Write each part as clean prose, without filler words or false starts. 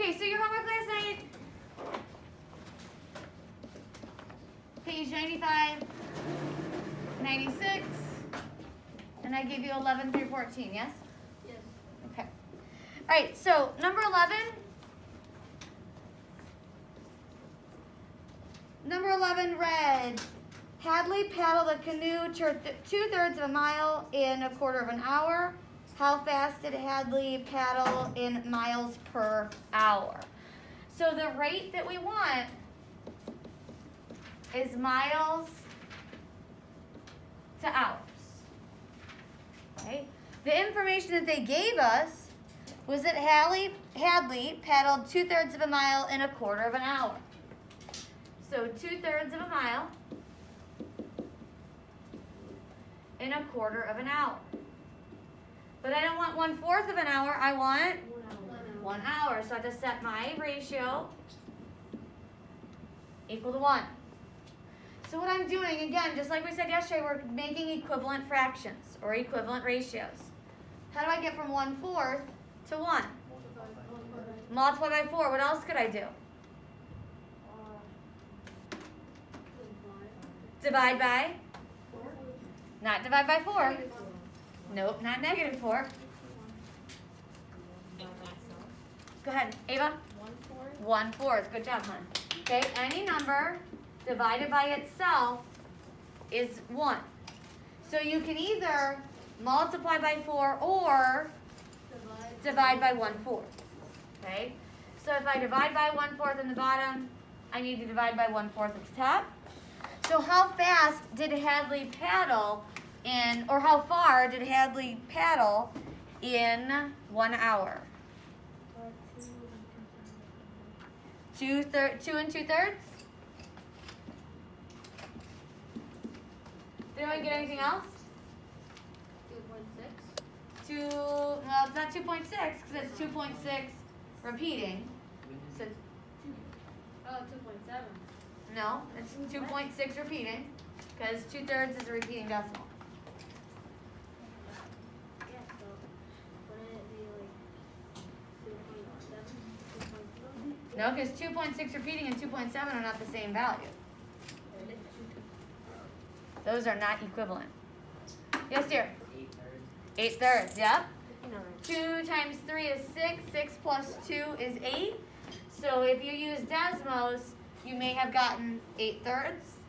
Okay, so your homework last night, page 95, 96, and I gave you 11 through 14, yes? Yes. Okay. All right, so number 11. Number 11 read, Hadley paddled a canoe 2/3 of a mile in a quarter of an hour. How fast did Hadley paddle in miles per hour? So the rate that we want is miles to hours. Okay? The information that they gave us was that Hadley paddled 2/3 of a mile in a quarter of an hour. So 2/3 of a mile in a quarter of an hour. But I don't want 1/4 of an hour, I want 1 hour. So I have to set my ratio equal to 1. So what I'm doing, again, just like we said yesterday, we're making equivalent fractions or equivalent ratios. How do I get from 1/4 to 1? Multiply by 4. What else could I do? Divide by? Not divide by 4. Nope, not -4. Go ahead, Ava. 1/4. Good job, hon. Okay, any number divided by itself is 1. So you can either multiply by 4 or divide by 1/4. Okay? So if I divide by 1/4 on the bottom, I need to divide by 1/4 at the top. So how fast did Hadley paddle in, or how far did Hadley paddle in 1 hour? 2 2/2. Did anyone get anything else? 2.6. Well, it's not 2.6 because it's 2.6 repeating. So Oh, 2.7. no, it's 2.6 repeating because 2/3 is a repeating decimal. Yeah, so wouldn't it be like 2.7? 2.2? No, because 2.6 repeating and 2.7 are not the same value. Those are not equivalent. Yes, dear? 8/3, yep. 2 times 3 is 6. 6 plus 2 is 8. So if you use Desmos, you may have gotten 8/3.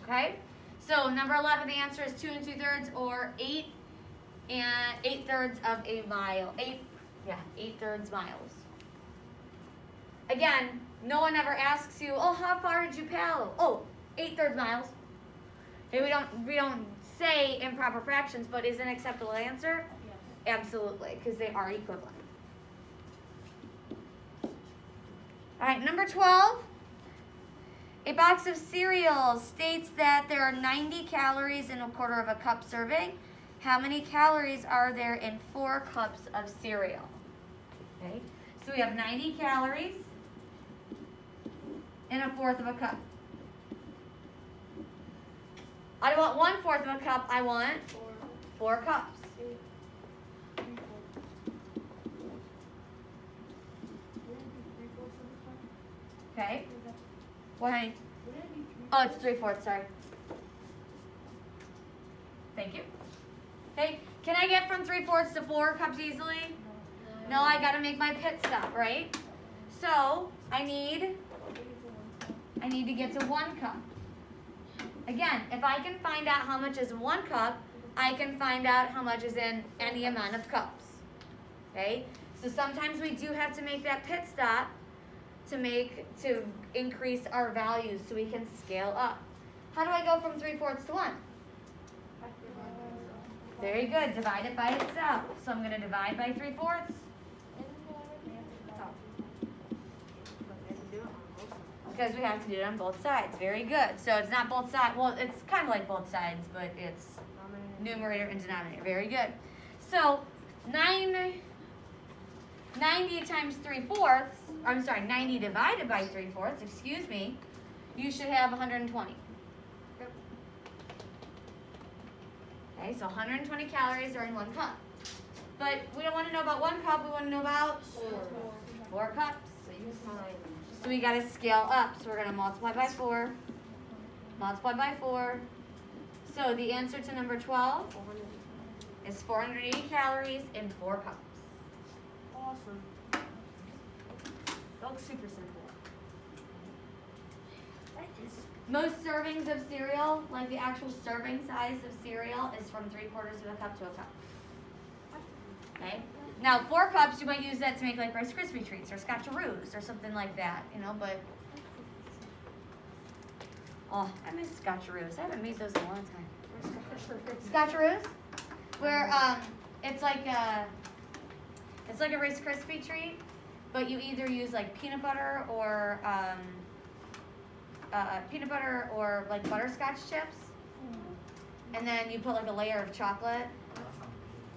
Okay? So number 11, the answer is 2 2/3 or 8/3 of a mile. 8/3 miles. Again, no one ever asks you, oh, how far did you paddle? Oh, 8/3 miles. Okay, we don't say improper fractions, but is an acceptable answer? Yes. Absolutely, because they are equivalent. All right, number 12. A box of cereal states that there are 90 calories in a quarter of a cup serving. How many calories are there in 4 cups of cereal? Okay, so we have 90 calories in a 1/4 of a cup. I don't want 1/4 of a cup, I want 4 cups. Okay. Why? Oh, it's 3/4, sorry. Thank you. Okay, can I get from 3/4 to 4 cups easily? No, I gotta make my pit stop, right? So, I need to get to 1 cup. Again, if I can find out how much is 1 cup, I can find out how much is in any amount of cups. Okay? So sometimes we do have to make that pit stop to increase our values so we can scale up. How do I go from 3/4 to 1? Very good. Divide it by itself. So I'm going to divide by 3/4. Because we have to do it on both sides. Very good. So it's not both sides. Well, it's kind of like both sides, but it's numerator and denominator. Very good. So 90 times 3/4, I'm sorry, 90 divided by 3/4, excuse me, you should have 120. Okay, so 120 calories are in 1 cup. But we don't want to know about 1 cup, we want to know about 4 cups. So we got to scale up. So we're going to multiply by 4. Multiply by 4. So the answer to number 12 is 480 calories in 4 cups. Awesome. That looks super simple. Most servings of cereal, like the actual serving size of cereal, is from 3/4 of a cup to a cup. Okay? Now, 4 cups, you might use that to make like Rice Krispie treats or Scotcheroos or something like that, you know, but. Oh, I miss Scotcheroos. I haven't made those in a long time. Scotcheroos? Where it's like a Rice Krispie treat, but you either use like peanut butter or like butterscotch chips, and then you put like a layer of chocolate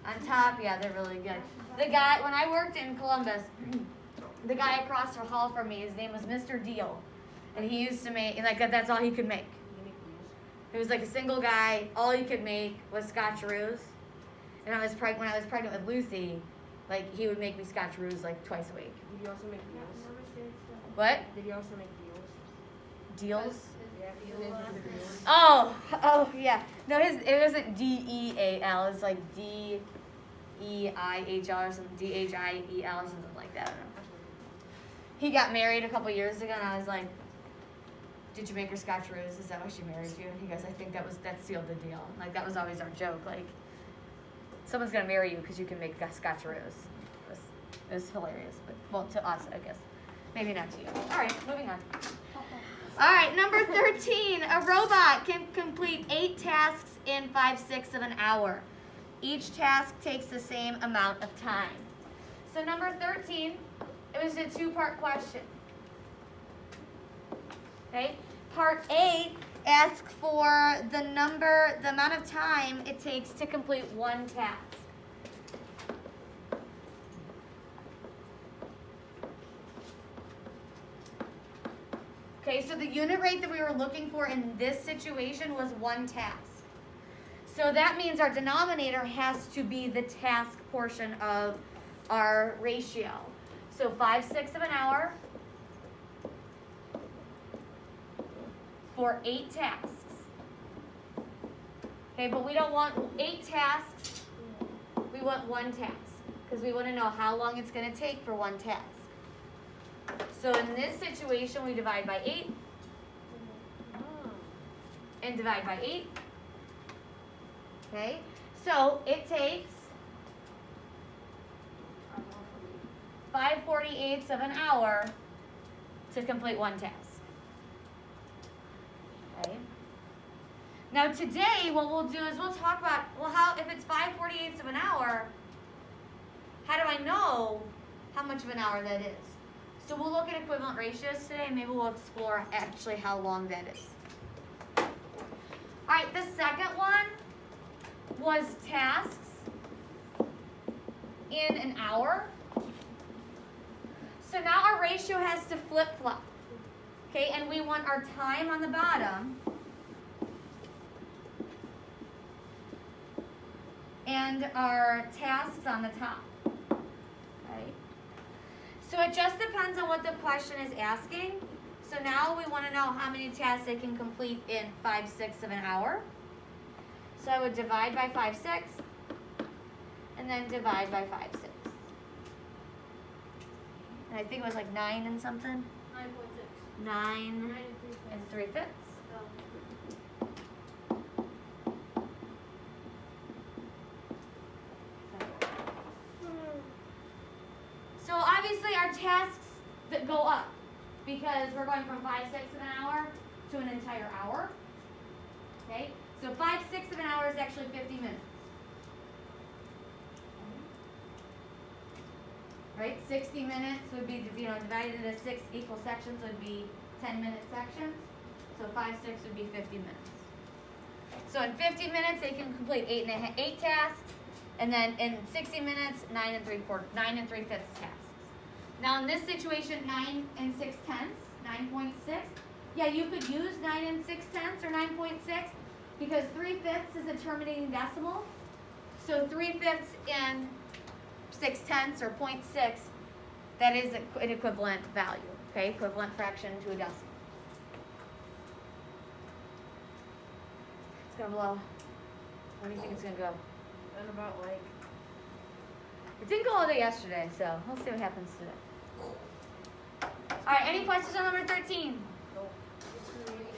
on top. Yeah, they're really good. The guy, when I worked in Columbus, the guy across the hall from me, his name was Mr. Deal, and he used to make, like, that's all he could make. He was like a single guy. All he could make was Scotcheroos. And when I was pregnant with Lucy, like, he would make me Scotcheroos like twice a week. Did you also make deals? What? Did you also make deals? Deals? Yeah, deals. Oh, yeah. No, it wasn't DEAL. It's like DEIHL or something, DHIEL or something like that. I don't know. He got married a couple years ago, and I was like, "Did you make her Scotcheroos? Is that why she married you?" And he goes, "I think that sealed the deal." Like, that was always our joke. Like, someone's gonna marry you because you can make Scotcheroos. It was hilarious, but well, to us, I guess. Maybe not to you. All right, moving on. All right, number 13. A robot can complete 8 tasks in 5/6 of an hour. Each task takes the same amount of time. So number 13, it was a 2-part question. Okay, part A asks for the amount of time it takes to complete 1 task. Okay, so the unit rate that we were looking for in this situation was 1 task. So that means our denominator has to be the task portion of our ratio. So 5/6 of an hour for 8 tasks. Okay, but we don't want 8 tasks. We want 1 task because we want to know how long it's going to take for 1 task. So in this situation, we divide by 8 and divide by 8. Okay, so it takes 5/48 of an hour to complete 1 task. Okay. Now today, what we'll do is we'll talk about, well, if it's 5/48 of an hour, how do I know how much of an hour that is? So we'll look at equivalent ratios today, and maybe we'll explore actually how long that is. All right, the second one was tasks in an hour. So now our ratio has to flip-flop. Okay, and we want our time on the bottom and our tasks on the top. Okay. So it just depends on what the question is asking. So now we want to know how many tasks they can complete in 5/6 of an hour. So I would divide by 5/6 and then divide by 5/6. And I think it was like 9 and something. 9.6. 9 9 and 3/5. So obviously our tasks that go up because we're going from 5/6 of an hour to an entire hour. Okay, so 5/6 of an hour is actually 50 minutes. Right, 60 minutes would be, divided into 6 equal sections would be 10-minute sections. So 5/6 would be 50 minutes. So in 50 minutes they can complete 8 tasks, and then in 60 minutes 9 and 3/5 tasks. Now in this situation 9 and 6/10, 9.6. Yeah, you could use 9 and 6/10 or 9.6 because 3/5 is a terminating decimal. So 3/5 and 0.6 or 0.6, that is an equivalent value, okay? Equivalent fraction to a decimal. It's gonna blow. When do you think it's gonna go? And about like. It didn't go all day yesterday, so we'll see what happens today. All right, any questions on number 13? Nope.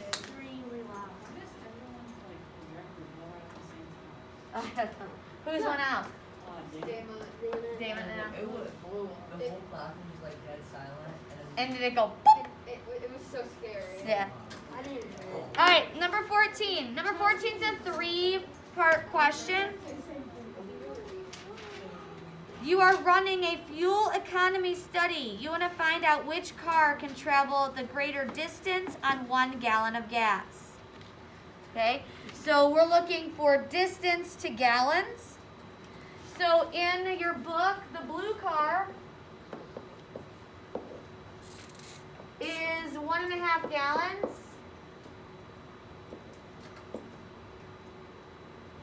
Extremely loud. Who's went out? Damon. Damon and I. It blew. The whole classroom was like dead silent. And did it go? It was so scary. Yeah. I didn't hear it. All right, number 14. Number 14 is a 3-part question. You are running a fuel economy study. You want to find out which car can travel the greater distance on 1 gallon of gas. Okay, so we're looking for distance to gallons. So in your book, the blue car is 1.5 gallons.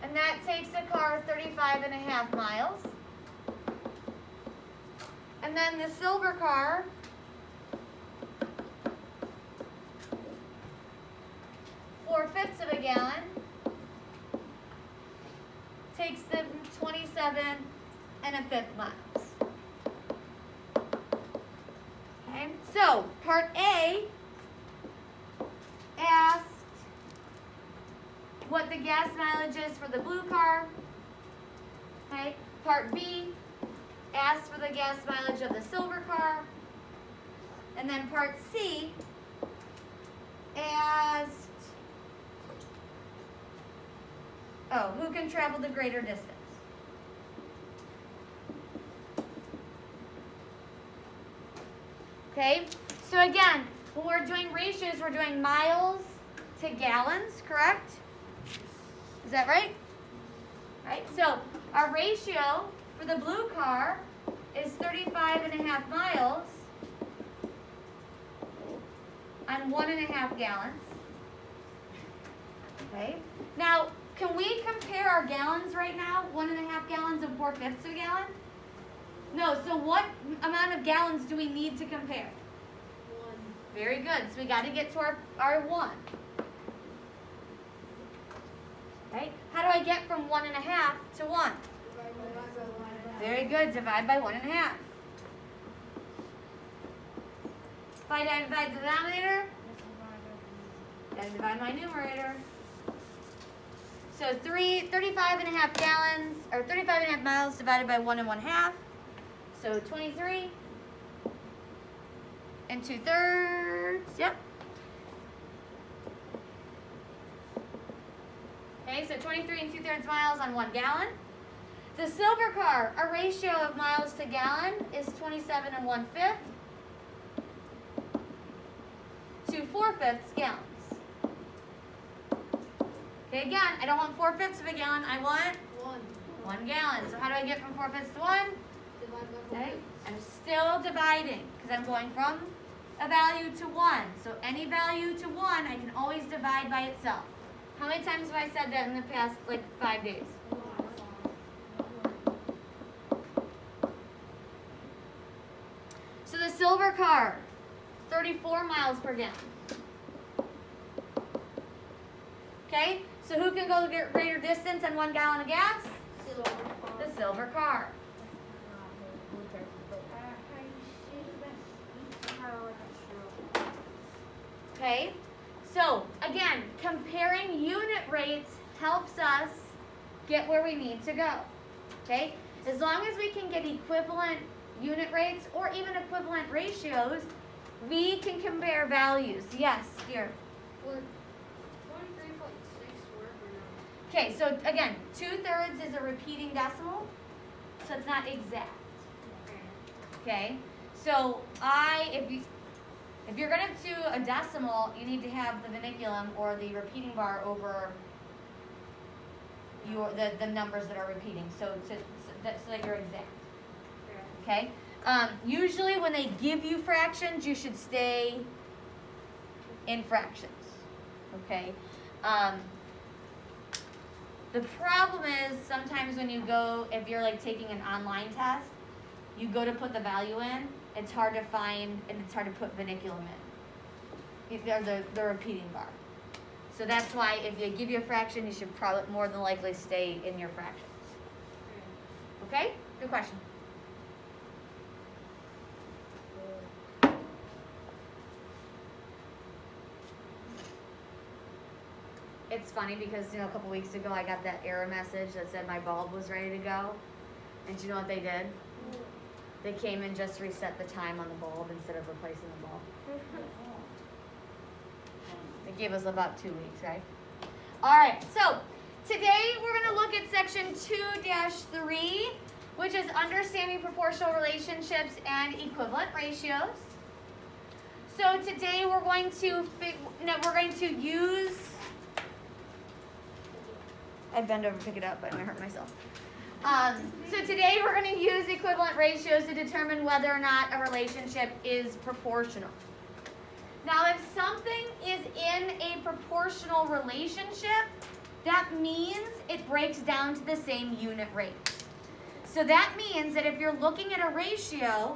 And that takes the car 35.5 miles. And then the silver car (4/5 of a gallon) takes them 27.5 miles. Okay, so part A asked what the gas mileage is for the blue car. Okay, part B asked for the gas mileage of the silver car. And then part C asked, who can travel the greater distance? Okay, so again, when we're doing ratios, we're doing miles to gallons, correct? Is that right? Right, so our ratio for the blue car is 35.5 miles on 1.5 gallons. Okay. Now, can we compare our gallons right now? 1.5 gallons and 4/5 of a gallon? No. So what amount of gallons do we need to compare? 1. Very good. So we got to get to our 1. Right? How do I get from 1.5 to 1? Very good. Divide by 1.5. If I divide the denominator, then divide my numerator. So 35.5 gallons, or 35.5 miles divided by 1 1/2. So 23 2/3. Yep. Okay, so 23 2/3 miles on 1 gallon. The silver car, our ratio of miles to gallon is 27 1/5 to 4/5 gallons. Okay, again, I don't want 4/5 of a gallon, I want 1 gallon. So how do I get from 4/5 to 1? Divide by Okay, I'm still dividing because I'm going from a value to 1. So any value to 1, I can always divide by itself. How many times have I said that in the past, 5 days? So the silver car, 34 miles per gallon. Okay, so who can go the greater distance on 1 gallon of gas? The silver car. Okay, so again, comparing unit rates helps us get where we need to go. Okay, as long as we can get equivalent unit rates or even equivalent ratios, we can compare values. Yes, here. Would 23.6 work or no? Okay, so again, 2/3 is a repeating decimal, so it's not exact. Okay, so if you're gonna do a decimal, you need to have the vernaculum or the repeating bar over the numbers that are repeating, so that you're exact. Okay. Usually, when they give you fractions, you should stay in fractions. Okay. The problem is sometimes when you go, if you're taking an online test, you go to put the value in, it's hard to find and it's hard to put vinculum in. They're the repeating bar. So that's why if they give you a fraction, you should probably more than likely stay in your fractions. Okay? Good question. It's funny because, a couple weeks ago I got that error message that said my bulb was ready to go. And do you know what they did? They came and just reset the time on the bulb instead of replacing the bulb. They gave us about 2 weeks, right? All right, so today we're going to look at section 2-3, which is understanding proportional relationships and equivalent ratios. So today we're going to use. I bend over to pick it up, but I'm going to hurt myself. So today we're going to use equivalent ratios to determine whether or not a relationship is proportional. Now, if something is in a proportional relationship, that means it breaks down to the same unit rate. So that means that if you're looking at a ratio,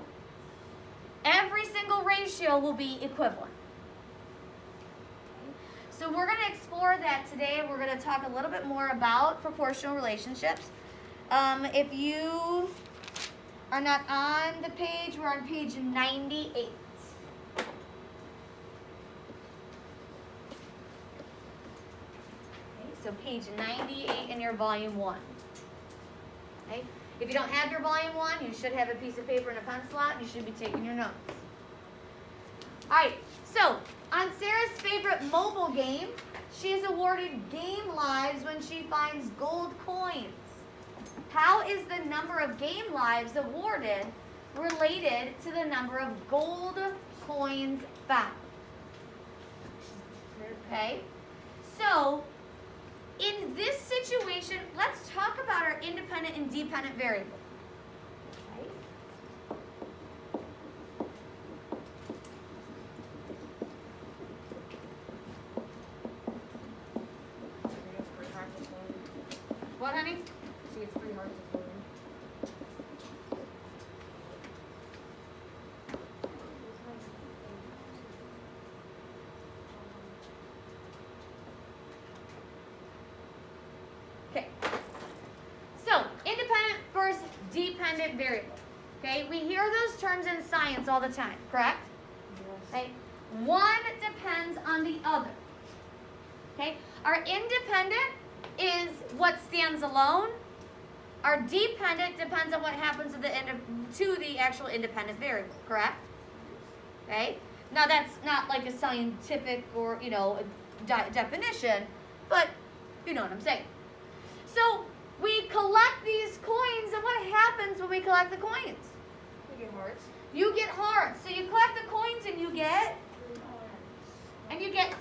every single ratio will be equivalent. So we're going to explore that today. We're going to talk a little bit more about proportional relationships. If you are not on the page, we're on page 98. Okay, so page 98 in your volume 1. Okay? If you don't have your volume 1, you should have a piece of paper and a pencil out, and you should be taking your notes. All right, so on Sarah's favorite mobile game, she is awarded game lives when she finds gold coins. How is the number of game lives awarded related to the number of gold coins found? Okay, so in this situation, let's talk about our independent and dependent variable. Okay. What, honey? She gets 3 hearts of floating. Okay. So, independent versus dependent variable. Okay, we hear those terms in science all the time, correct? Yes. Okay. One depends on the other. Okay. Our independent is what stands alone. Our dependent depends on what happens to the actual independent variable, correct? Okay. Now that's not like a scientific or a definition, but you know what I'm saying. So we collect these coins, and what happens when we collect the coins? We get hearts. You get hearts. So you collect the coins, and you get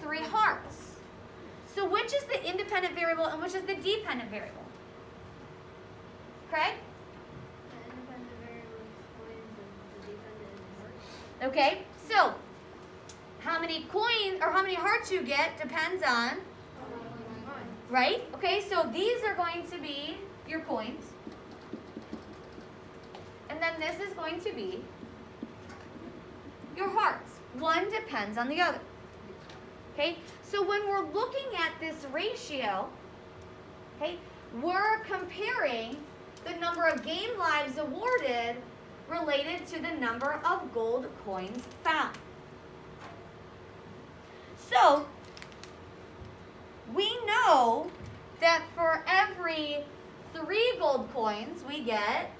3 hearts. So which is the independent variable and which is the dependent variable? Craig? The independent variable is coins and the dependent is hearts. Okay, so how many coins or how many hearts you get depends on, right? Okay, so these are going to be your coins. And then this is going to be your hearts. One depends on the other. Okay, so when we're looking at this ratio, okay, we're comparing the number of game lives awarded related to the number of gold coins found. So, we know that for every 3 gold coins, we get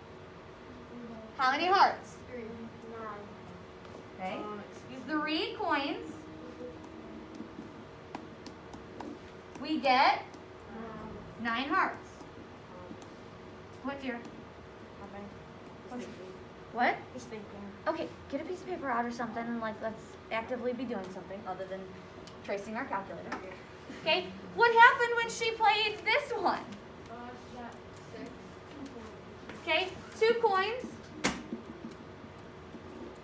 how many hearts? 3. 9. Okay, Excuse me. 3 coins. We get 9 hearts. What, dear? Just What? thinking. Okay, get a piece of paper out or something and let's actively be doing something other than tracing our calculator. Okay, what happened when she played this one? She got 6. Okay, 2 coins.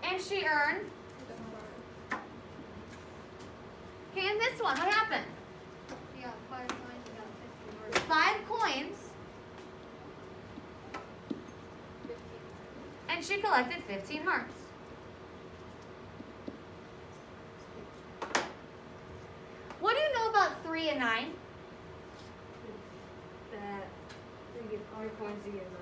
And she earned. Okay, and this one, what happened? She got 5 coins. She got 50 hearts. 5 coins. 15. and she collected 15 hearts. What do you know about 3 and 9? That you get all your coins you get 9.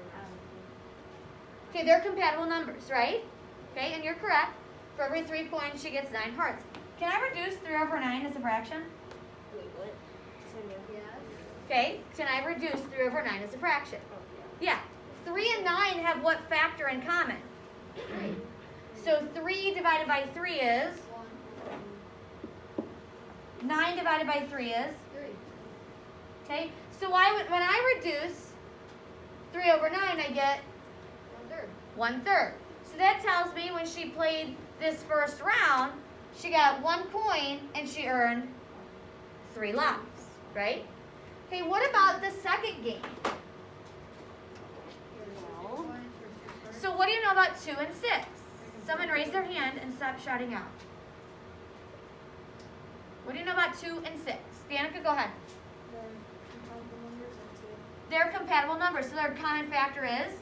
Okay, they're compatible numbers, right? Okay, and you're correct. For every 3 coins, she gets 9 hearts. Can I reduce 3 over 9 as a fraction? Wait, what? Same again. Yes. Okay, can I reduce 3 over 9 as a fraction? Oh, yeah. Yeah. 3 and 9 have what factor in common? So 3 divided by 3 is? 9 divided by 3 is? 3. Okay, so when I reduce 3 over 9, I get 1/3. 1/3. So that tells me when she played this first round, she got 1 coin and she earned 3 lives, right? Okay, what about the second game? So what do you know about 2 and 6? Someone raise their hand and stop shouting out. What do you know about 2 and 6? Danica, go ahead. They're compatible numbers, so their common factor is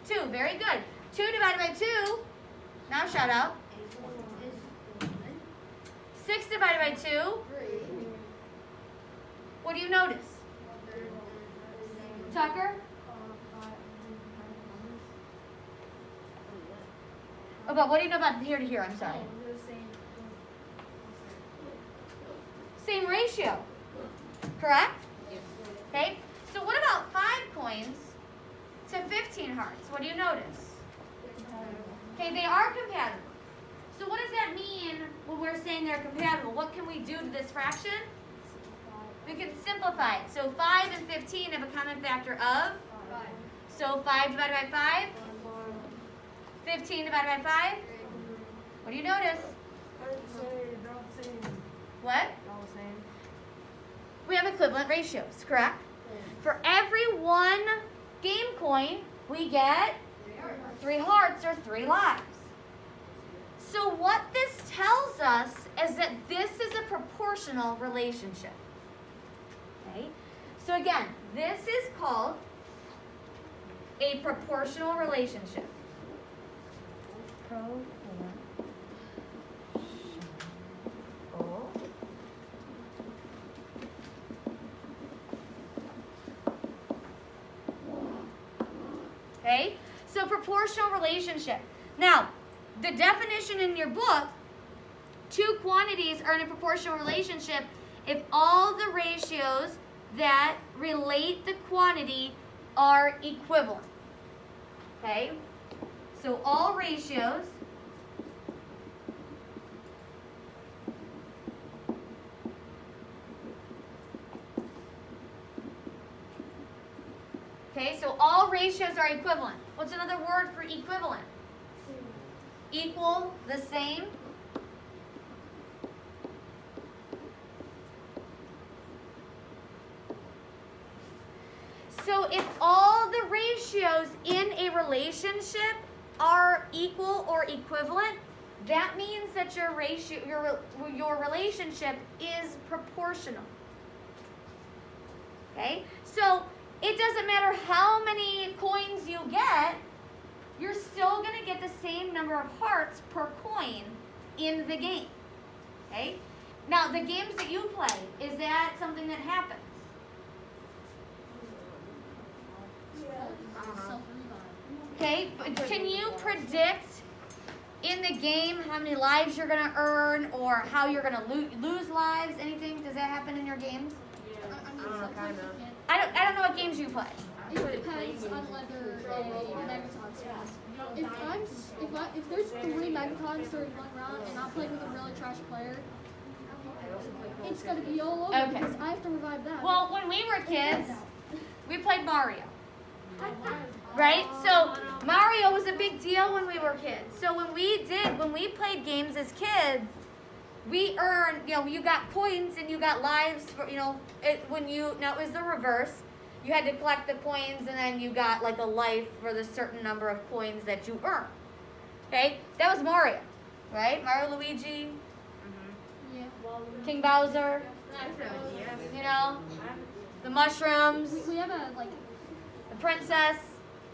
2. Very good. 2 divided by 2, now shout out. 6 divided by 2, 3. what do you notice? Tucker? About what do you know about here to here? I'm sorry. Same ratio, correct? Okay, so what about 5 coins to 15 hearts? What do you notice? Okay, they are compatible. So what does that mean when we're saying they're compatible? What can we do to this fraction? We can simplify it. So 5 and 15 have a common factor of? 5. So 5 divided by 5? 15 divided by 5? What do you notice? What? We have equivalent ratios, correct? For every 1 game coin, we get 3 hearts or 3 lives. So what this tells us is that this is a proportional relationship. Okay? So again, this is called a proportional relationship. Proportional. Okay? So proportional relationship. Now, the definition in your book, 2 quantities are in a proportional relationship if all the ratios that relate the quantity are equivalent. Okay? So all ratios Okay, so all ratios are equivalent. What's another word for equivalent? Equal, the same. So if all the ratios in a relationship are equal or equivalent, that means that your relationship is proportional. Okay? So it doesn't matter how many coins you get, you're still going to get the same number of hearts per coin in the game. Okay? Now, the games that you play, is that something that happens? Okay, but can you predict in the game how many lives you're going to earn or how you're going to lose lives? Anything? Does that happen in your games? Kind of. I don't know what games you play. It depends on whether a Megaton spawns. If there's 3 Megatons during 1 round and I'm playing with a really trash player, it's gonna be all over Okay. because I have to revive that. Well, when we were kids, we played Mario. Right? So Mario was a big deal when we were kids. So when we played games as kids, we earned, you got points and you got lives for, now it was the reverse. You had to collect the coins and then you got like a life for the certain number of coins that you earned. Okay? That was Mario, right? Mario, Luigi, Yeah. King Bowser, the mushrooms, We have a the princess.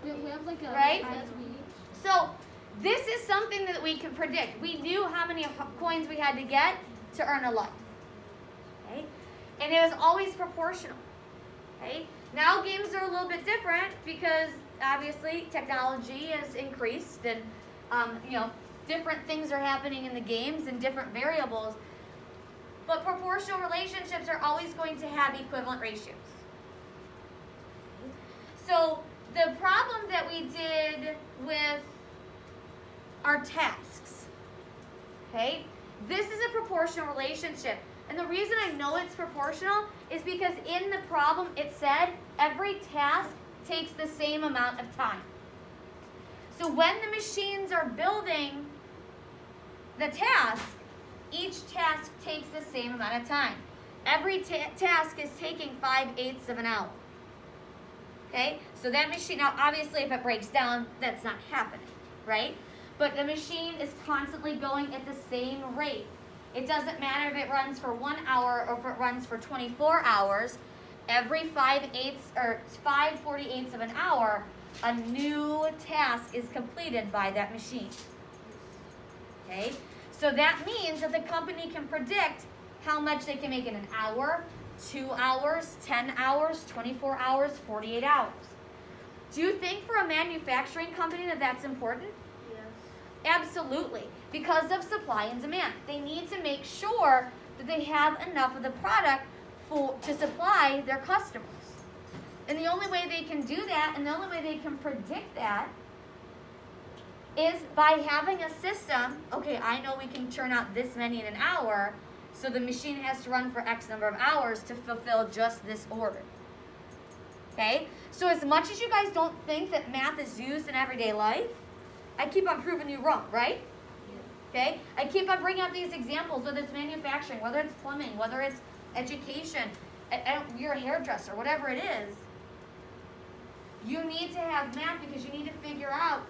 we have like a Right? as we So this is something that we can predict. We knew how many coins we had to get to earn a life. Okay? And it was always proportional. Okay? Now games are a little bit different because obviously technology has increased and different things are happening in the games and different variables. But proportional relationships are always going to have equivalent ratios. So the problem that we did with our tasks, okay, this is a proportional relationship. And the reason I know it's proportional is because in the problem it said every task takes the same amount of time. So when the machines are building the task, each task takes the same amount of time. Every task is taking 5/8 of an hour. Okay, so that machine, now obviously if it breaks down, that's not happening, right? But the machine is constantly going at the same rate. It doesn't matter if it runs for 1 hour or if it runs for 24 hours. Every 5/8 or 5/48 of an hour, a new task is completed by that machine. Okay, so that means that the company can predict how much they can make in an hour, 2 hours, 10 hours, 24 hours, 48 hours. Do you think for a manufacturing company that that's important? Yes. Absolutely, because of supply and demand. They need to make sure that they have enough of the product to supply their customers. And the only way they can do that, and the only way they can predict that, is by having a system. Okay, I know we can churn out this many in an hour, so the machine has to run for X number of hours to fulfill just this order. Okay, so as much as you guys don't think that math is used in everyday life, I keep on proving you wrong, right? Okay, I keep on bringing up these examples, whether it's manufacturing, whether it's plumbing, whether it's education, you're a hairdresser, whatever it is. You need to have math because you need to figure out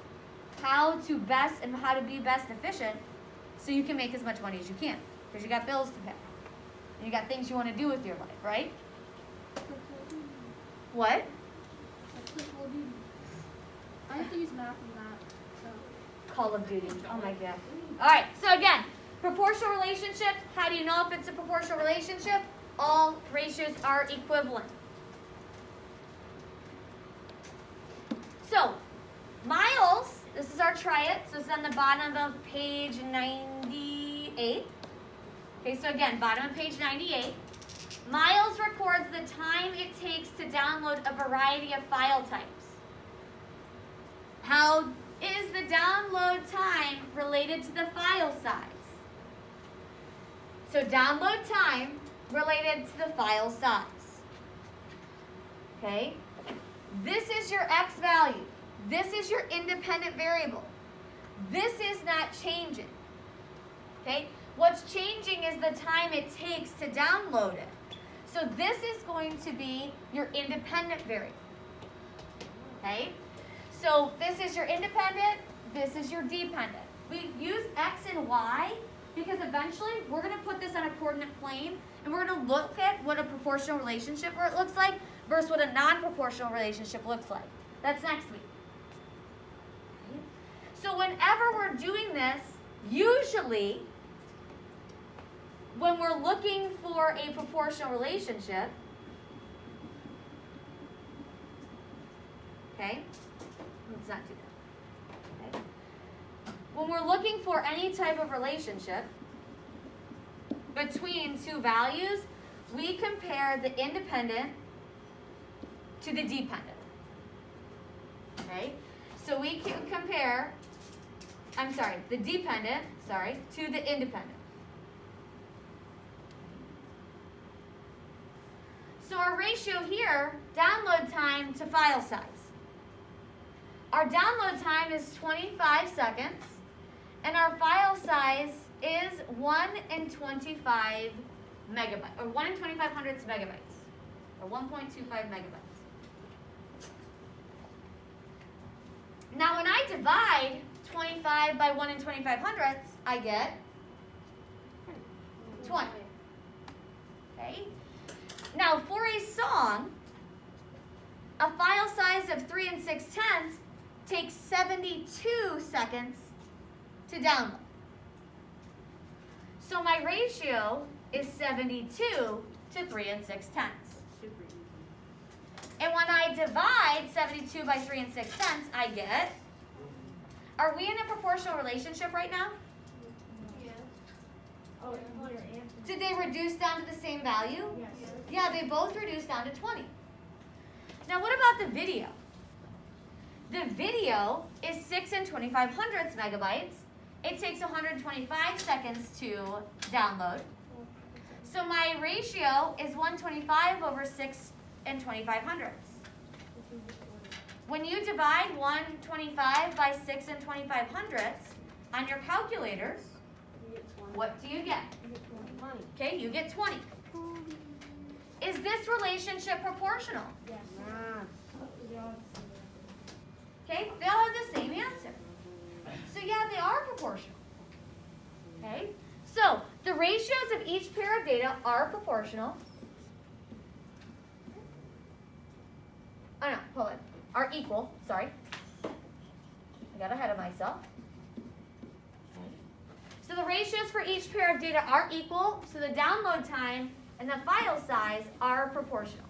how to be best efficient so you can make as much money as you can, because you got bills to pay and you got things you want to do with your life, right? What? I have to use math in that. So. Call of Duty. Oh my God. All right, so again, proportional relationships. How do you know if it's a proportional relationship? All ratios are equivalent. So, miles, this is our try it. So it's on the bottom of page 98. Okay, so again, bottom of page 98. Miles records the time it takes to download a variety of file types. How is the download time related to the file size? So download time related to the file size. Okay? This is your X value. This is your independent variable. This is not changing. Okay? What's changing is the time it takes to download it. So this is going to be your independent variable. Okay? So this is your independent, this is your dependent. We use X and Y because eventually we're going to put this on a coordinate plane and we're going to look at what a proportional relationship looks like versus what a non-proportional relationship looks like. That's next week. Okay? So whenever we're doing this, usually when we're looking for a proportional relationship, okay, let's not do that. Okay. When we're looking for any type of relationship between two values, we compare the independent to the dependent. Okay? So we can compare, the dependent, to the independent. So our ratio here, download time to file size. Our download time is 25 seconds, and our file size is 1 in 25 megabytes, or 1 in 2500 megabytes, or 1.25 megabytes. Now when I divide 25 by 1 in 2500, I get 20. Okay? Now for a song, a file size of 3 6/10 takes 72 seconds to download. So my ratio is 72 to 3 6/10. And when I divide 72 by 3 6/10, I get, are we in a proportional relationship right now? Oh, your answer. Did they reduce down to the same value? Yes. Yeah, they both reduced down to 20. Now what about the video? The video is 6 2500 megabytes. It takes 125 seconds to download. So my ratio is 125 over 6 2500. When you divide 125 by 6 2500 on your calculators, You get 20. what do you get? You get 20. Okay, you get 20. Is this relationship proportional? Yes. Okay, they all have the same answer. So yeah, they are proportional. Okay, so the ratios of each pair of data are proportional. Oh no, hold on. Are equal, sorry. I got ahead of myself. So the ratios for each pair of data are equal, so the download time and the file size are proportional.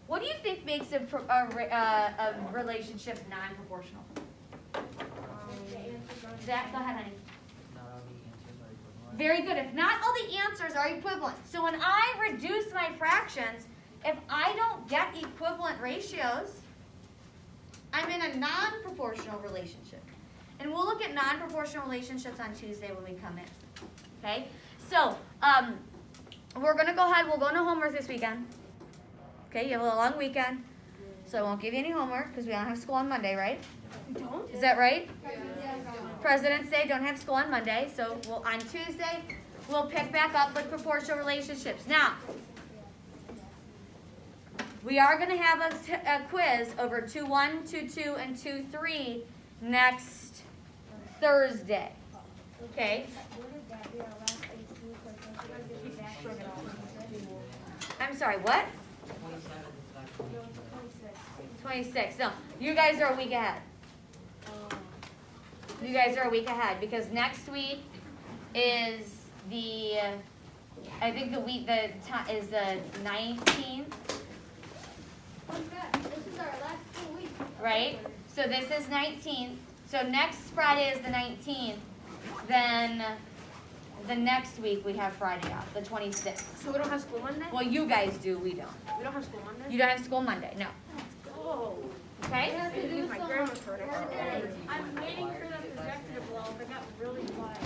What do you think makes a relationship non-proportional? Zach, go ahead, honey. Not all the answers are equivalent. Very good. If not all the answers are equivalent. So when I reduce my fractions, if I don't get equivalent ratios, I'm in a non-proportional relationship. And we'll look at non-proportional relationships on Tuesday when we come in. Okay? So, we're going to go ahead. We'll go into homework this weekend. Okay? You have a little long weekend. So I won't give you any homework because we don't have school on Monday, right? We don't? Is that right? President's Day, don't have school on Monday. So on Tuesday, we'll pick back up with proportional relationships. Now, we are going to have a quiz over 2-1, 2-2, and 2-3 next Thursday. Okay? I'm sorry, what? 27 is actually 26. No, you guys are a week ahead. You guys are a week ahead because next week is the, I think the week is the 19th, This is our last full week. right? So this is 19th. So next Friday is the 19th. Then the next week we have Friday off, the 26th. So we don't have school Monday? Well, you guys do, we don't. We don't have school Monday? You don't have school Monday, no. Oh. Okay? We have to do My some grandma's heard it. work